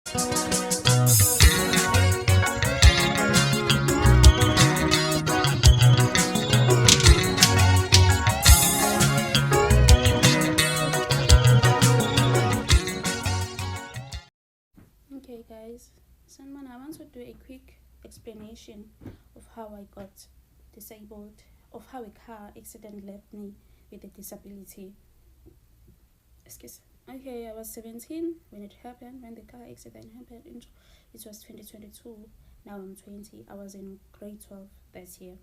Okay guys, Sanman, I want to do a quick explanation of how I got disabled, of how a car accident left me with a disability. Excuse. Okay, I was 17 when it happened, when the car accident happened. It was 2022. Now I'm 20. I was in grade 12 that year.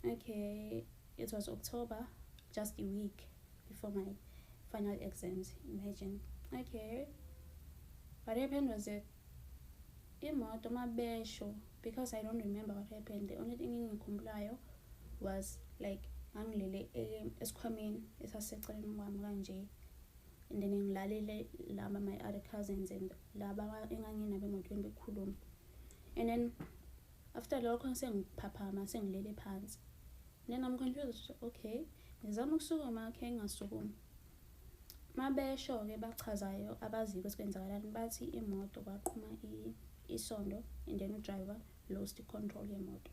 Okay, it was October, just a week before my final exams. Imagine. Okay, what happened was that imoto mabesho, because I don't remember what happened. The only thing engikhumbulayo was like ngangilele esikhwameni esaseceleni kwami kanje, and then ngilalele laba my other cousins and laba enganginabo emotweni bekhuluma, and then after lokho sengiphaphama sengilele phansi, then I'm confused. Okay, ngizama ukusukuma, okay ngasukuma. Mabesho-ke bachazayo abaziyo ukuthi kwenzakalani, bathi imoto kwaqhuma isondo, and then udriver lost control yemoto.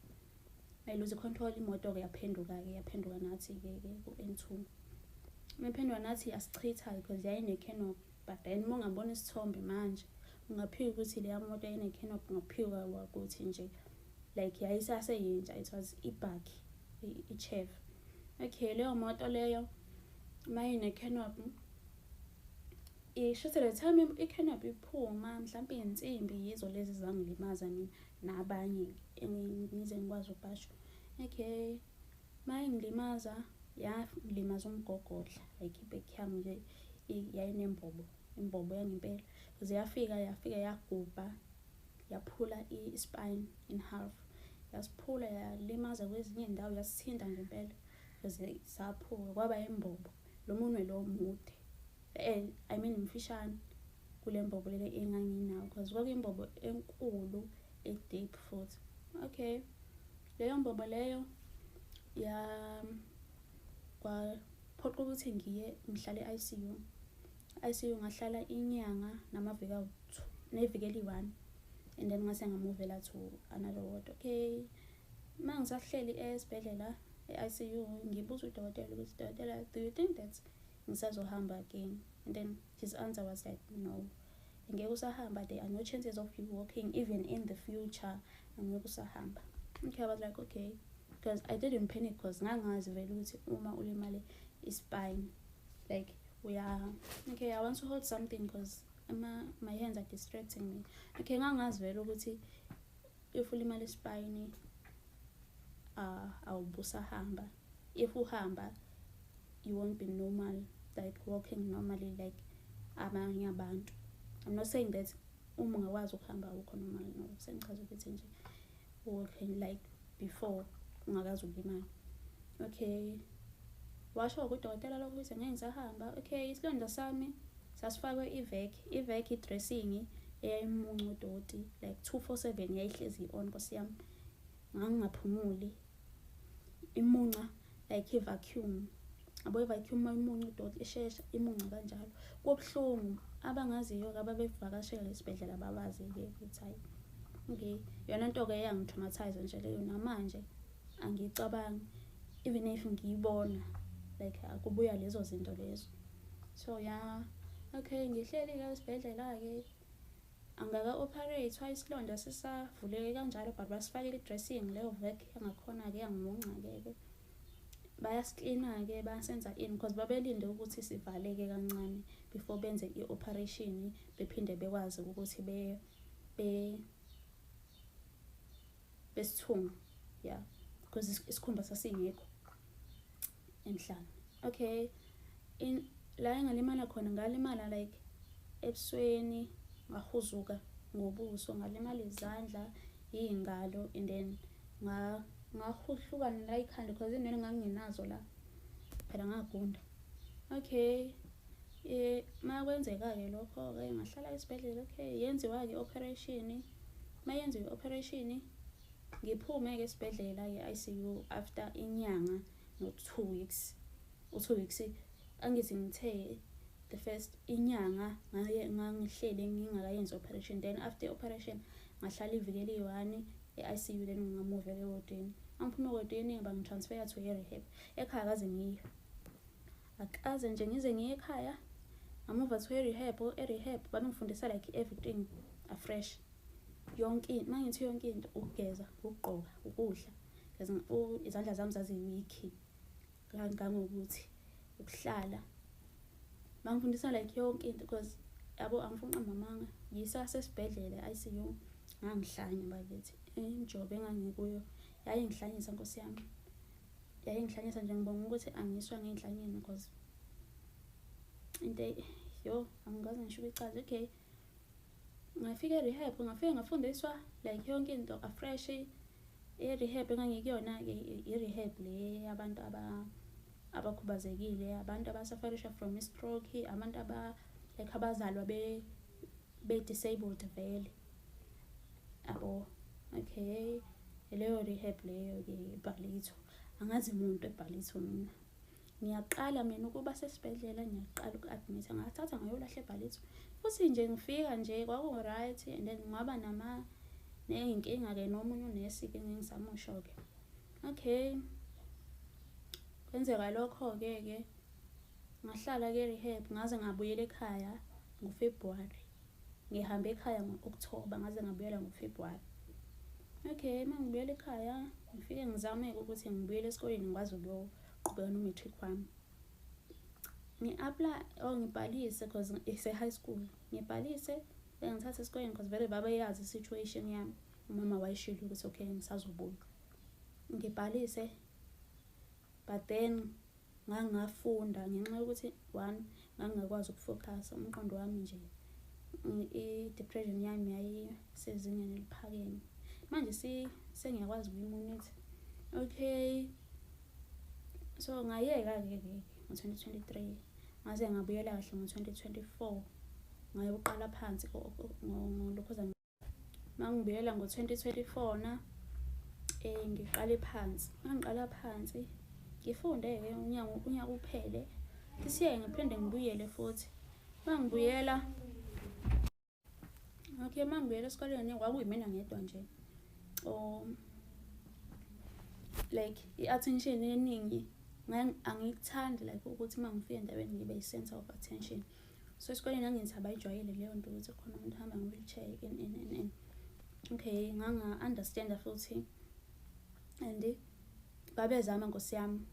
Lose control imoto-ke yaphenduka nathi-ke ku-N2. Mephendwa nathi yasichitha because yayine-canopy, but then uma ungabona isithombe manje ungaphika ukuthi leya moto yayine-canopy, ungaphika wakuthi nje like yayisaseyintsha, it was ibhakhi, i-chef. Okay, leyo moto leyo mayine-canopy, isho the time i-canopy iphuma, mhlawumbe iy'nsimbi yizo lezi zangilimaza mina nabanye ngize ngikwazi ukubasho. Okay, mayingilimaza yangilimaza umgogodla, like ibheki yami nje yayinembobo, imbobo yangempela, because yafika yagubha, yaphula i-spine in half, yasiphula yalimaza kwezinye indawo, yasithinta ngempela because saphuka kwaba imbobo. Lo munwe lo mude, I mean mfishane kule mbobo lele enganginayo, because kwakuyimbobo enkulu deep futhi. Okay, leyo mbobo leyo kwaphoqa ukuthi ngihlale ICU ngahlala inyanga neviki eli-1, and then ngase ngamuvela to another ward. Okay, mangisahleli esibhedlela e-ICU ngibuza udokotela ukuthi, dokotela, do you think that ngisazohamba again? And then his answer was like, no, ngeke usahamba, there are no chances of you walking even in the future, angeke usahamba. Okay, I was like, okay, because I didn't panic because ngangazi vele ukuthi uma ulimale ispine like okay, I want to hold something because my hands are distracting me. Okay, ngangazi vele ukuthi if ulimale ispine awubusahamba. If uhamba you won't be normal, like walking normally like abanye abantu. I'm not saying that uma ungakwazi ukuhamba awukho normal, no, sengichaza ukuthi nje walking like before ungakazi ulimala. Okay, washo udokotela lokho ukuthi ngeke ngisahamba. Okay, isilonda sami sasifakwe iveki dressing eyayimunca udoti like 247 yayihlezi on, Nkosi yami, ngangingaphumuli, imunca like i-vacuum. Abo i-vacuum mayimunca udoti eshesha imunca kanjalo, kubuhlungu. Abangaziyo ababevakashela esibhedlela babazi-ke ukuthi hayi, okay, yona nto-ke yangi-traumatize nje leyo, namanje angiyicabangi even if ngiyibona like akubuya lezo zinto lezo. So yeah, okay, ngihleli-ke esibhedlela-ke angaka-operate isilonda sisavuleke kanjalo, but basifakile i-dressing leyo veki yangakhona-ke yangimunca-ke bayasiklina-ke basenza in because babelinde ukuthi sivaleke kancane before benze i-operation, bephinde bekwazi ukuthi besithunga, yeah, because isikhumba sasingekho emhlane. Okay, la engalimala khona ngalimala like ebusweni, ngahuzuka ngobuso, ngalimala izandla, iy'ngalo, and then ngahuhlukana la ikhanda because inene nganginazo la phela ngagunda. Okay, makwenzeka-ke lokho-ke ngahlala esibhedlela. Okay, yenziwa-ke operation, mayenziwa i-operation ngiphume-ke esibhedlela ye-ICU after inyanga no 2 weeks. U2 weeks angithi ngithe the first inyanga ngangihleli ngingakayenzi operation, then after operation ngahlala iviki eli-1 e-ICU, then ngamuvela ewodini. Angiphuma ewodini bangitransfer to e-rehab. Ekhaya akaze nje ngize ngiye ekhaya, ngamuva to e-rehab babengifundisa like everything afresh. Yonke into, mangithi yonke into, ukugeza, ukugqoka, ukudla, izandla zami zaziwikhi kangangokuthi ukuhlala. Bangifundisa like yonke into because yabo angifuni amamanga yisasesibhedlela e-ICU ngangihlanya bakithi. Injobe engangikuyo yayingihlanyisa Nkosi yami, yayingihlanyisa nje ngibonga ukuthi angiswa ngey'nhlanyeni because into angazi ngisho ukuyichaza. Okay, ngafika e-rehab, ngafika ngafundiswa like yonke into afresh. I-rehab engangikuyona-ke i-rehab le abantu abakhubazekile, abantu abasafarisha from i-stroke, abantu like abazalwa be-disabled vele yabo. Okay, leyo rehab leyo-ke eBhalitho, angazi muntu eBhalitho mina. Ngiyaqala mina ukuba sesibhedlela, ngiyaqala uku-admit, ngathatha ngayolahla eBhalitho. Futhi nje ngifika nje kwaku-right, and then ngaba ney'nkinga-ke nomunye unesi-ke engingizama usho-ke. Okay, kwenzeka lokho-ke ngahlala-ke e-rehab ngaze ngabuyela ekhaya ngoFebruary. Ngihambe ekhaya ngo-October ngaze ngabuyela ngoFebruary. Okay, mangibuyela ekhaya ngifike ngizame-ke ukuthi ngibuyele esikoleni ngikwazi ukuyoqhubeka no-matric wami. Ngibhalise because ise-high school. Ngibhalise ngithatha esikoleni because vele babeyazi i-situation yami. Umama wayeshilo ukuthi okay ngisazobuya. Ngibhalise but then ngangafunda ngenxa yokuthi one ngangingakwazi ukufocus, umqondo wami nje i-depression yami yayisezingeni eliphakeme. Manje sengiyakwazi ukuyimonitha. Okay, so ngayeka-ke ngo-2023 ngaze ngabuyela kahle ngo-2024 ngayoqala phansi ngolokhuzana. Mangibuyela ngo-2024 na ngiqale phansi. Mangiqala phansi ngifunde-ke unyaka uphele, this year ngiphinde ngibuyele futhi. Mangibuyela esikoleni kwakuyimina ngedwa nje like i-attention eningi angikuthandi like ukuthi mangifika endaweni ngibe yi-center of attention. So esikoleni ngangithi abayijwayele leyo nto ukuthi khona umuntu hamba nge-wheelchair and okay nganga-understanda futhi, and babezama Nkosi yami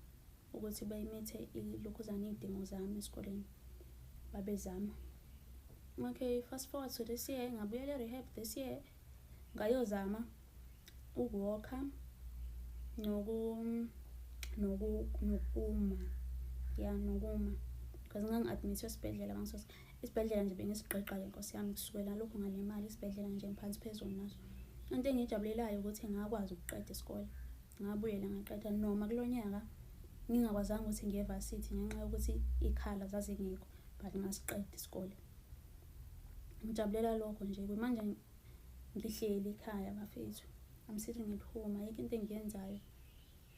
ukuthi bayimithe ilokhuzana iy'dingo zami esikoleni, babezama. Okay, fast forward to this year, ngabuyela e-rehab this year ngayozama ukuwalka nokuma because ngangi-admithwe esibhedlela bangisosa isibhedlela nje bengisiqeqa-ke Nkosi yami kusukela lokho ngalimali isibhedlela nje ngiphansi phezulu naso. Into engiyijabulelayo ukuthi ngakwazi ukuqeda isikole, ngabuyela ngaqeda noma kulo nyaka ngingakwazanga ukuthi ngiye varsity ngenxa yokuthi ikhala zazingekho, but ngasiqeda isikole. Ngijabulela lokho nje. Manje ngihleli ekhaya bafethu, I'm sitting at home, ayikho into engiyenzayo,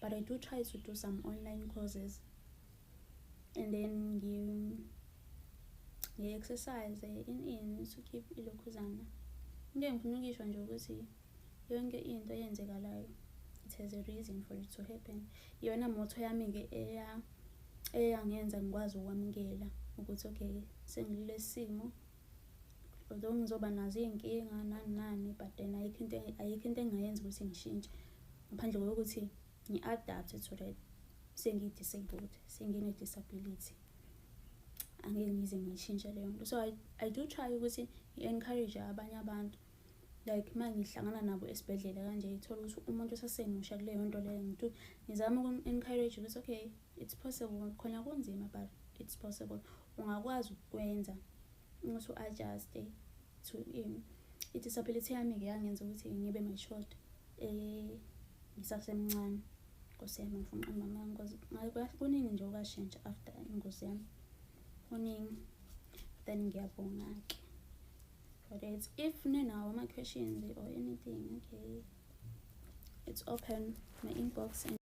but I do try to do some online courses and then ngi-exercise in to keep ilokhuzana. Into engifuna ukuyisho nje ukuthi yonke into eyenzekalayo it has a reason for it to happen. Iyona motto yami-ke eyangenza ngikwazi ukwamukela ukuthi okay sengilule simo, although ngizoba nazo iy'nkinga nani but then ayikho into engingayenza ukuthi ngishintshe ngaphandle kokuthi ngi-adapt to that. Sengi-disabled, sengine-disability, angeke ngize ngiyishintshe leyo nto. So I do try ukuthi ngi-encourage abanye abantu like mangihlangana nabo esibhedlela kanje ithola ukuthi umuntu usasemusha kuleyo nto leyo, ngizama ukum-encourage ukuthi okay it's possible, khona kunzima but it's possible, ungakwazi ukwenza ukuthi u-adjuste to i-disability yami-ke yangenza ukuthi ngibe matured ngisasemncane. Nkosi yami ngifuna mama kuningi nje okwashintsha after ingozi yami, kuningi. Then ngiyabonga-ke for that. If ninawo ama-questions or anything, okay, it's open my inbox and